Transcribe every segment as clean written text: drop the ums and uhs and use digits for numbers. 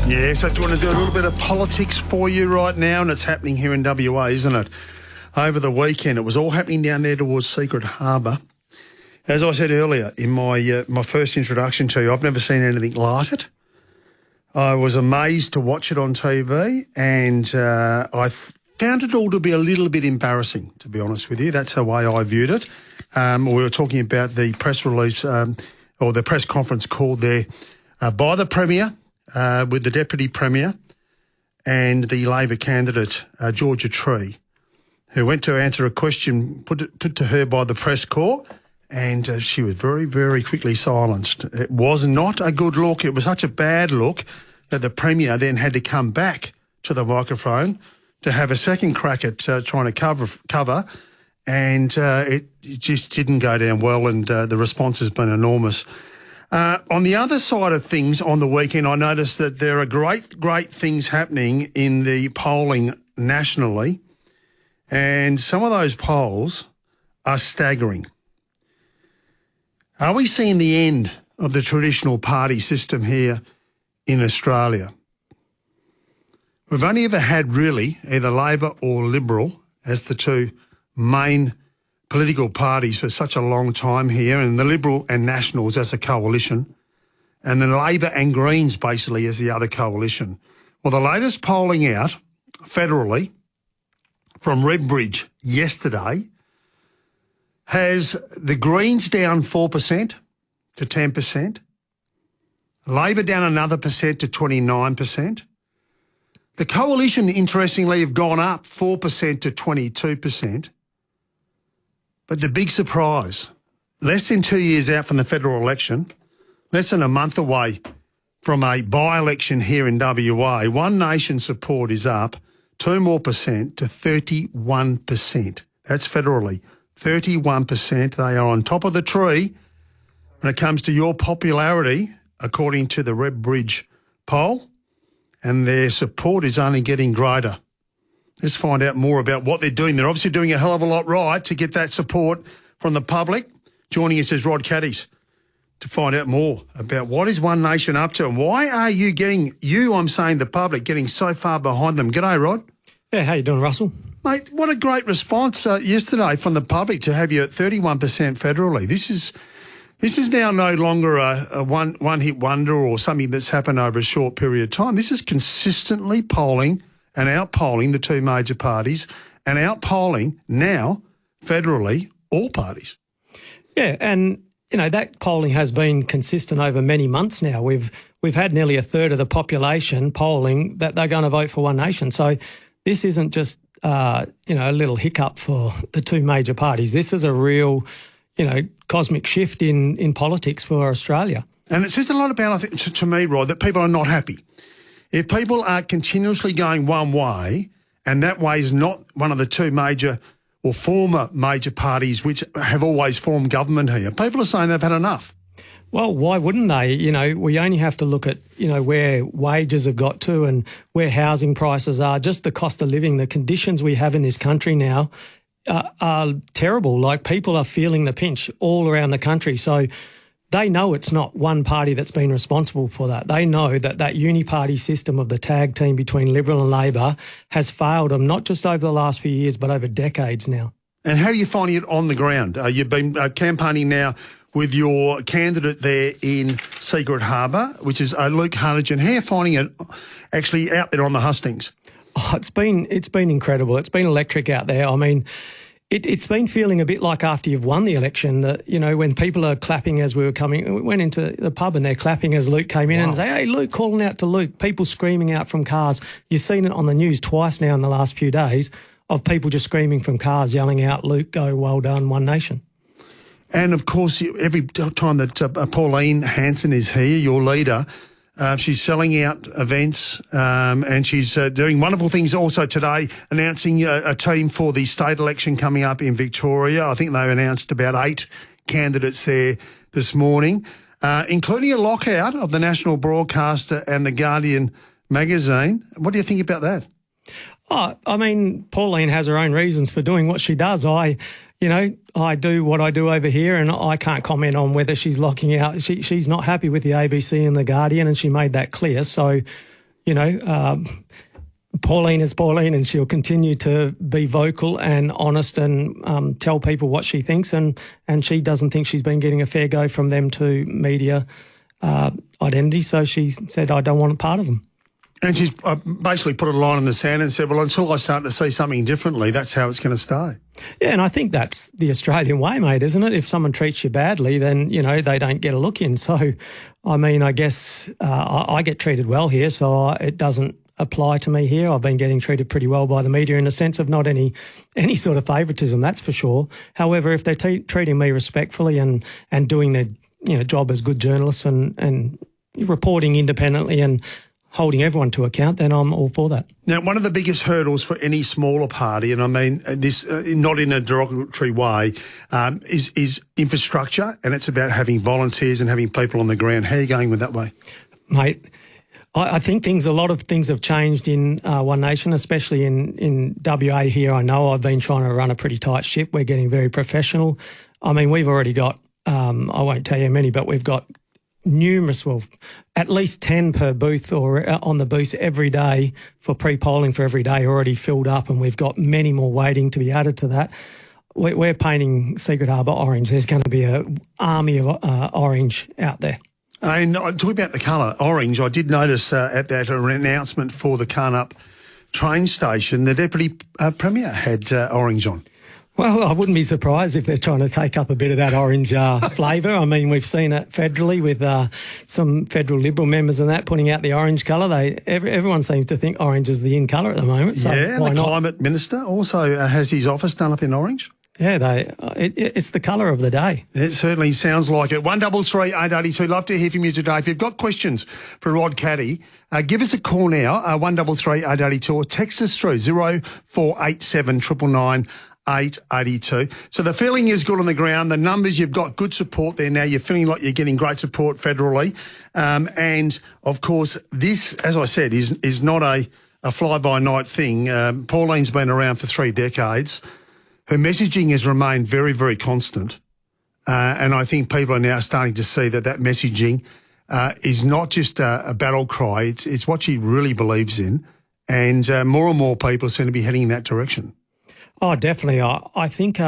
Yeah, so do you want to do a little bit of politics for you right now? And it's happening here in WA, isn't it? Over the weekend, it was all happening down there towards Secret Harbour. As I said earlier in my first introduction to you, I've never seen anything like it. I was amazed to watch it on TV, and I found it all to be a little bit embarrassing, to be honest with you. That's the way I viewed it. We were talking about the press release or the press conference called there by the Premier, with the Deputy Premier and the Labor candidate, Georgia Tree, who went to answer a question put to her by the press corps, and she was very, very quickly silenced. It was not a good look. It was such a bad look that the Premier then had to come back to the microphone to have a second crack at trying to cover, and it just didn't go down well, and the response has been enormous. On the other side of things on the weekend, I noticed that there are great things happening in the polling nationally, and some of those polls are staggering. Are we seeing the end of the traditional party system here in Australia? We've only ever had really either Labor or Liberal as the two main political parties for such a long time here, and the Liberal and Nationals as a coalition, and then Labor and Greens basically as the other coalition. Well, the latest polling out federally from Redbridge yesterday has the Greens down 4% to 10%, Labor down another percent to 29%. The coalition, interestingly, have gone up 4% to 22%. But the big surprise, less than 2 years out from the federal election, less than a month away from a by-election here in WA, One Nation support is up 2% more to 31%. That's federally. 31%. They are on top of the tree when it comes to your popularity, according to the Redbridge poll, and their support is only getting greater. Let's find out more about what they're doing. They're obviously doing a hell of a lot right to get that support from the public. Joining us is Rod Caddies to find out more about what is One Nation up to and why are I'm saying the public, getting so far behind them. G'day, Rod. Yeah, how you doing, Russell? Mate, what a great response yesterday from the public to have you at 31% federally. This is now no longer a one-hit wonder or something that's happened over a short period of time. This is consistently polling and outpolling the two major parties and outpolling now federally all parties. Yeah, and that polling has been consistent over many months now. We've had nearly a third of the population polling that they're going to vote for One Nation. So this isn't just a little hiccup for the two major parties. This is a real cosmic shift in politics for Australia. And it says a lot about, I think, to me, Rod, that people are not happy. If people are continuously going one way, and that way is not one of the two major or former major parties which have always formed government here, people are saying they've had enough. Well, why wouldn't they? We only have to look at, where wages have got to and where housing prices are, just the cost of living, the conditions we have in this country now are terrible. Like, people are feeling the pinch all around the country. So they know it's not one party that's been responsible for that. They know that uni-party system of the tag team between Liberal and Labor has failed them, not just over the last few years, but over decades now. And how are you finding it on the ground? You've been campaigning now with your candidate there in Secret Harbour, which is Luke Hartigan. How are you finding it actually out there on the hustings? Oh, it's been incredible. It's been electric out there. I mean, it's been feeling a bit like after you've won the election, that, when people are clapping as we went into the pub and they're clapping as Luke came in. Wow. And say, hey, Luke, calling out to Luke, people screaming out from cars. You've seen it on the news twice now in the last few days of people just screaming from cars, yelling out, Luke, go, well done, One Nation. And, of course, every time that Pauline Hanson is here, your leader, she's selling out events and she's doing wonderful things also today, announcing a team for the state election coming up in Victoria. I think they announced about 8 candidates there this morning, including a lockout of the national broadcaster and the Guardian magazine. What do you think about that? Oh, I mean, Pauline has her own reasons for doing what she does. I do what I do over here, and I can't comment on whether she's locking out. She's not happy with the ABC and the Guardian, and she made that clear. So, Pauline is Pauline, and she'll continue to be vocal and honest and tell people what she thinks, and she doesn't think she's been getting a fair go from them to media identity, so she said, I don't want a part of them. And she's basically put a line in the sand and said, well, until I start to see something differently, that's how it's going to stay. Yeah, and I think that's the Australian way, mate, isn't it? If someone treats you badly, then, they don't get a look in. So, I guess I get treated well here, so it doesn't apply to me here. I've been getting treated pretty well by the media in a sense of not any sort of favouritism, that's for sure. However, if they're treating me respectfully and doing their job as good journalists and reporting independently and holding everyone to account, then I'm all for that. Now, one of the biggest hurdles for any smaller party, and I mean this not in a derogatory way, is infrastructure, and it's about having volunteers and having people on the ground. How are you going with that way? Mate, I think a lot of things have changed in One Nation, especially in WA here. I know I've been trying to run a pretty tight ship. We're getting very professional. I mean, we've already got, I won't tell you many, but we've got numerous, at least 10 per booth or on the booths every day for pre-polling for every day already filled up, and we've got many more waiting to be added to that. We're painting Secret Harbour orange. There's going to be an army of orange out there. And talking about the colour, orange, I did notice at that announcement for the Carnup train station, the Deputy Premier had orange on. Well, I wouldn't be surprised if they're trying to take up a bit of that orange flavour. I mean, we've seen it federally with some federal Liberal members and that putting out the orange colour. Everyone seems to think orange is the in colour at the moment. So yeah, why the not? Climate Minister also has his office done up in orange. Yeah, it's the colour of the day. It certainly sounds like it. 133 882. Love to hear from you today. If you've got questions for Rod Caddy, give us a call now, 133 882, or text us through 0487 999 882. So the feeling is good on the ground. The numbers, you've got good support there now. You're feeling like you're getting great support federally. And, of course, this, as I said, is not a fly-by-night thing. Pauline's been around for 3 decades. Her messaging has remained very, very constant. And I think people are now starting to see that messaging is not just a battle cry. It's what she really believes in. And more and more people seem to be heading in that direction. Oh, definitely. I think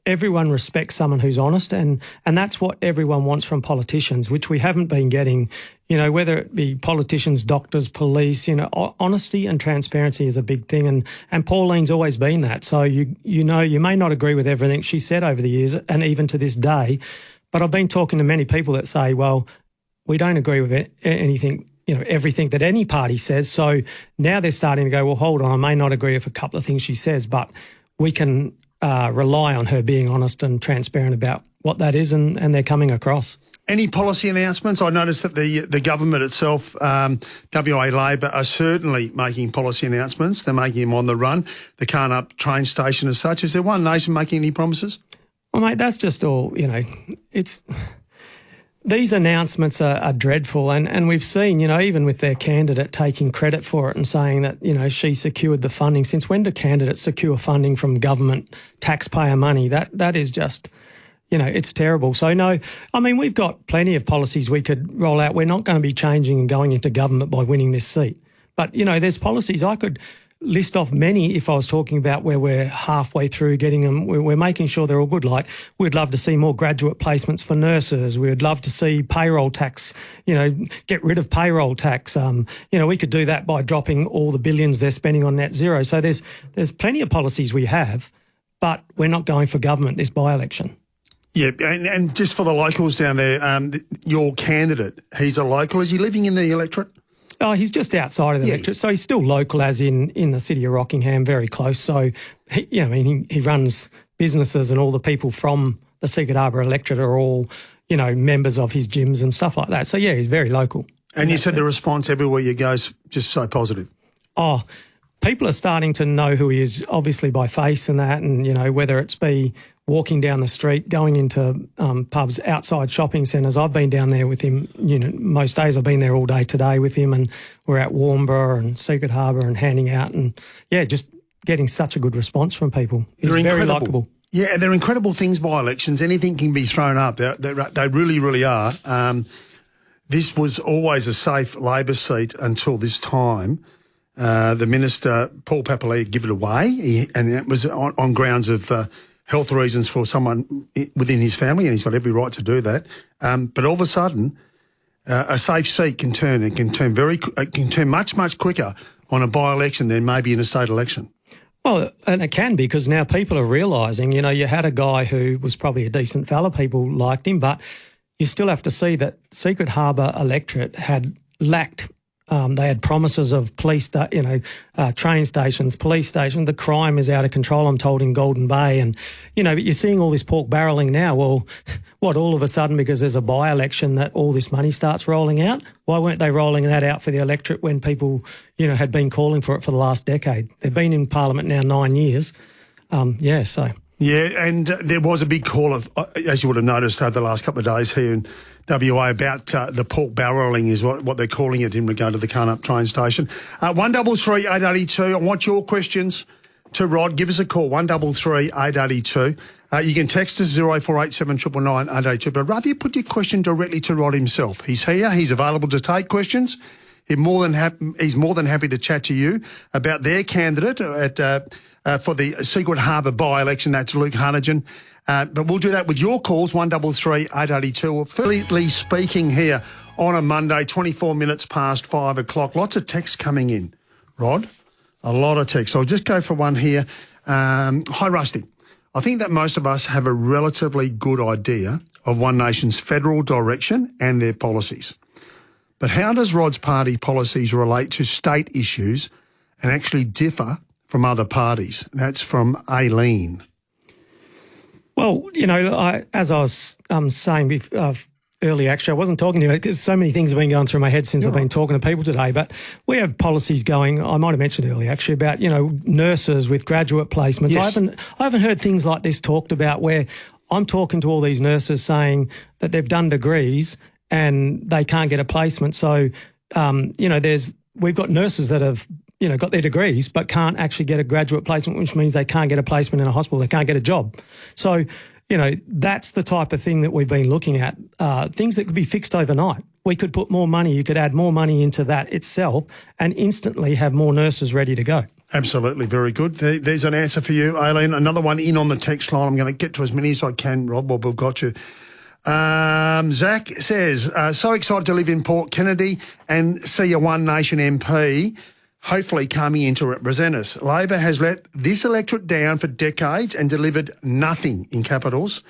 everyone respects someone who's honest, and that's what everyone wants from politicians, which we haven't been getting, whether it be politicians, doctors, police, honesty and transparency is a big thing. And Pauline's always been that. So, you may not agree with everything she said over the years and even to this day, but I've been talking to many people that say, well, we don't agree with anything, everything that any party says. So now they're starting to go, well, hold on, I may not agree with a couple of things she says, but we can rely on her being honest and transparent about what that is, and they're coming across. Any policy announcements? I noticed that the government itself, WA Labor, are certainly making policy announcements. They're making them on the run. The Carnup train station as such. Is there One Nation making any promises? Well, mate, that's just all, it's... These announcements are dreadful, and we've seen, even with their candidate taking credit for it and saying that, she secured the funding. Since when do candidates secure funding from government taxpayer money? That is just, it's terrible. So, no, I mean, we've got plenty of policies we could roll out. We're not going to be changing and going into government by winning this seat. But, there's policies I could list off many if I was talking about where we're halfway through getting them. We're making sure they're all good. Like, we'd love to see more graduate placements for nurses. We'd love to see payroll tax, get rid of payroll tax. We could do that by dropping all the billions they're spending on net zero. So there's plenty of policies we have, but we're not going for government this by-election. Yeah, and just for the locals down there, your candidate, he's a local. Is he living in the electorate? Oh, he's just outside of the electorate, so he's still local, as in the city of Rockingham, very close. So, he runs businesses, and all the people from the Secret Harbour electorate are all, members of his gyms and stuff like that. So, yeah, he's very local. And you said the response everywhere you go is just so positive. Oh, people are starting to know who he is, obviously by face and that, and, whether it's be walking down the street, going into pubs, outside shopping centres. I've been down there with him, most days I've been there all day today with him, and we're at Warnbro and Secret Harbour and handing out, and, yeah, just getting such a good response from people. He's very likeable. Yeah, they're incredible things by elections. Anything can be thrown up. They really, really are. this was always a safe Labor seat until this time. The minister, Paul Papali'i, give it away, and it was on grounds of health reasons for someone within his family, and he's got every right to do that. But all of a sudden, a safe seat can turn much quicker on a by-election than maybe in a state election. Well, and it can, because now people are realising, you had a guy who was probably a decent fella, people liked him, but you still have to see that Secret Harbour electorate had lacked. They had promises of police, train stations, police stations. The crime is out of control, I'm told, in Golden Bay. And, but you're seeing all this pork barrelling now. Well, what, all of a sudden, because there's a by-election, that all this money starts rolling out? Why weren't they rolling that out for the electorate when people, had been calling for it for the last decade? They've been in Parliament now 9 years. Yeah, and there was a big call of, as you would have noticed over the last couple of days here in WA, about the pork barrelling is what they're calling it in regard to the Carnup train station. 133 882. I want your questions to Rod. Give us a call, 133 882. You can text us 0487 999 882, but I'd rather you put your question directly to Rod himself. He's here. He's available to take questions. He's more than happy to chat to you about their candidate for the Secret Harbour by-election. That's Luke Hartigan. But we'll do that with your calls, 133 882. We're fairly speaking here on a Monday, 24 minutes past 5 o'clock. Lots of texts coming in, Rod. A lot of texts. I'll just go for one here. Hi, Rusty. I think that most of us have a relatively good idea of One Nation's federal direction and their policies. But how does Rod's party policies relate to state issues and actually differ from other parties? That's from Aileen. Well, as I was saying earlier, actually, I wasn't talking to you because so many things have been going through my head since I've been talking to people today. But we have policies going, I might have mentioned earlier, actually, about, nurses with graduate placements. Yes. I haven't heard things like this talked about, where I'm talking to all these nurses saying that they've done degrees and they can't get a placement. So, we've got nurses that have, got their degrees but can't actually get a graduate placement, which means they can't get a placement in a hospital. They can't get a job. So, that's the type of thing that we've been looking at, things that could be fixed overnight. We could put more money, you could add more money into that itself and instantly have more nurses ready to go. Absolutely. Very good. There's an answer for you, Aileen. Another one in on the text line. I'm going to get to as many as I can, Rob, while we've got you. Zach says, so excited to live in Port Kennedy and see a One Nation MP hopefully coming in to represent us. Labor has let this electorate down for decades and delivered nothing, in capitals,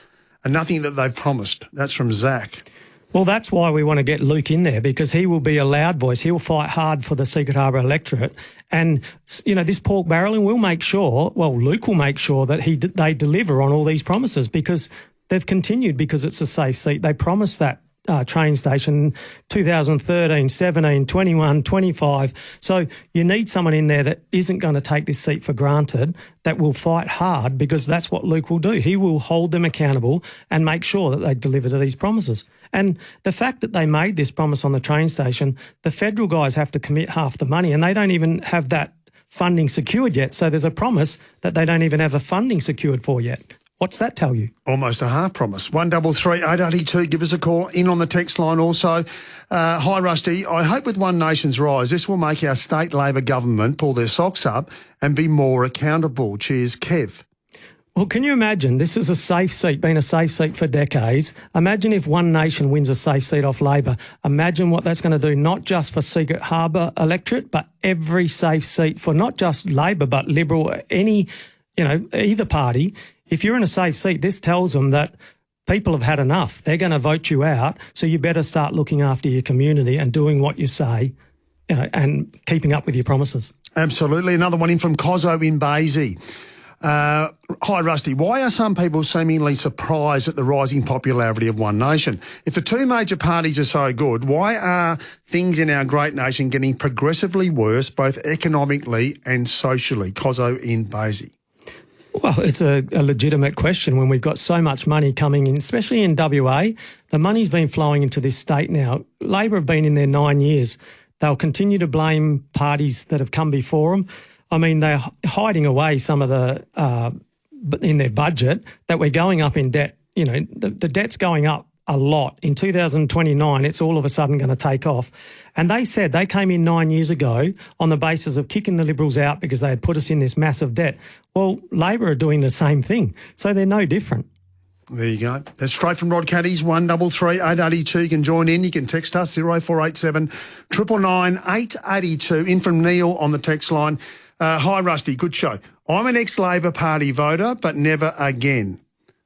and nothing that they've promised. That's from Zach. Well, that's why we want to get Luke in there, because he will be a loud voice. He'll fight hard for the Secret Harbour electorate. And, this pork barrelling will make sure, Luke will make sure that they deliver on all these promises, because they've continued, because it's a safe seat. They promised that train station 2013, 17, 21, 25. So you need someone in there that isn't going to take this seat for granted, that will fight hard, because that's what Luke will do. He will hold them accountable and make sure that they deliver to these promises. And the fact that they made this promise on the train station, the federal guys have to commit half the money, and they don't even have that funding secured yet. So there's a promise that they don't even have a funding secured for yet. What's that tell you? Almost a half promise. 133 882. Give us a call. In on the text line also. Hi, Rusty. I hope with One Nation's rise, this will make our state Labor government pull their socks up and be more accountable. Cheers, Kev. Well, can you imagine? This is a safe seat, been a safe seat for decades. Imagine if One Nation wins a safe seat off Labor. Imagine what that's going to do, not just for Secret Harbour electorate, but every safe seat for not just Labor, but Liberal, either party. If you're in a safe seat, this tells them that people have had enough. They're going to vote you out, so you better start looking after your community and doing what you say, and keeping up with your promises. Absolutely. Another one in from Cozzo in Basie. Hi, Rusty. Why are some people seemingly surprised at the rising popularity of One Nation? If the two major parties are so good, why are things in our great nation getting progressively worse, both economically and socially? Cozzo in Basie. Well, it's a legitimate question when we've got so much money coming in, especially in WA. The money's been flowing into this state now. Labor have been in there 9 years. They'll continue to blame parties that have come before them. I mean, they're hiding away some of the in their budget that we're going up in debt. The debt's going up a lot. In 2029, it's all of a sudden going to take off. And they said they came in 9 years ago on the basis of kicking the Liberals out because they had put us in this massive debt. Well, Labor are doing the same thing, so they're no different. There you go. That's straight from Rod Caddies, 133 882. You can join in. You can text us, 0487 999 882. In from Neil on the text line. Hi, Rusty. Good show. I'm an ex-Labor Party voter, but never again.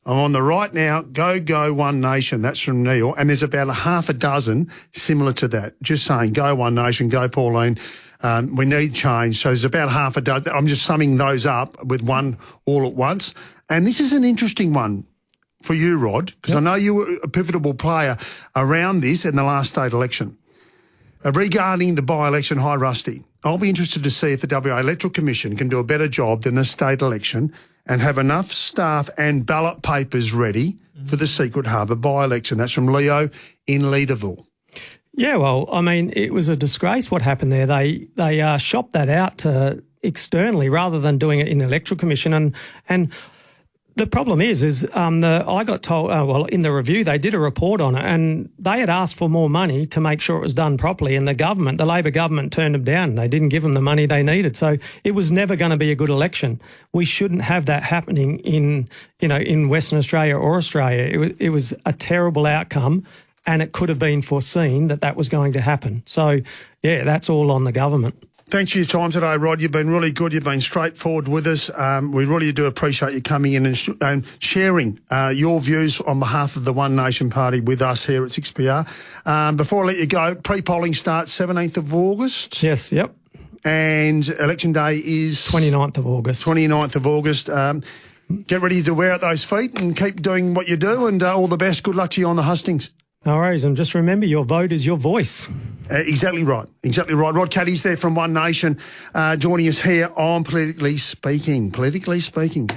I'm on the right now. Go, go, One Nation. That's from Neil. And there's about a half a dozen similar to that. Just saying, go One Nation, go Pauline. We need change. So there's about half a dozen. I'm just summing those up with one all at once. And this is an interesting one for you, Rod, because I know you were a pivotal player around this in the last state election. Regarding the by-election, hi, Rusty, I'll be interested to see if the WA Electoral Commission can do a better job than the state election and have enough staff and ballot papers ready for the Secret Harbour by-election. That's from Leo in Leederville. Yeah, well, I mean, it was a disgrace what happened there. They shopped that out to externally rather than doing it in the Electoral Commission. And the problem is I got told, in the review, they did a report on it and they had asked for more money to make sure it was done properly. And the Labor government turned them down. They didn't give them the money they needed. So it was never going to be a good election. We shouldn't have that happening in Western Australia or Australia. It was a terrible outcome and it could have been foreseen that was going to happen. So, yeah, that's all on the government. Thanks for your time today, Rod. You've been really good. You've been straightforward with us. We really do appreciate you coming in and sharing your views on behalf of the One Nation Party with us here at 6PR. Before I let you go, pre-polling starts 17th of August. Yes, yep. And election day is? 29th of August. 29th of August. Get ready to wear out those feet and keep doing what you do, and all the best. Good luck to you on the hustings. No worries, and just remember, your vote is your voice. Exactly right. Exactly right. Rod Caddies there from One Nation joining us here on Politically Speaking. Politically Speaking.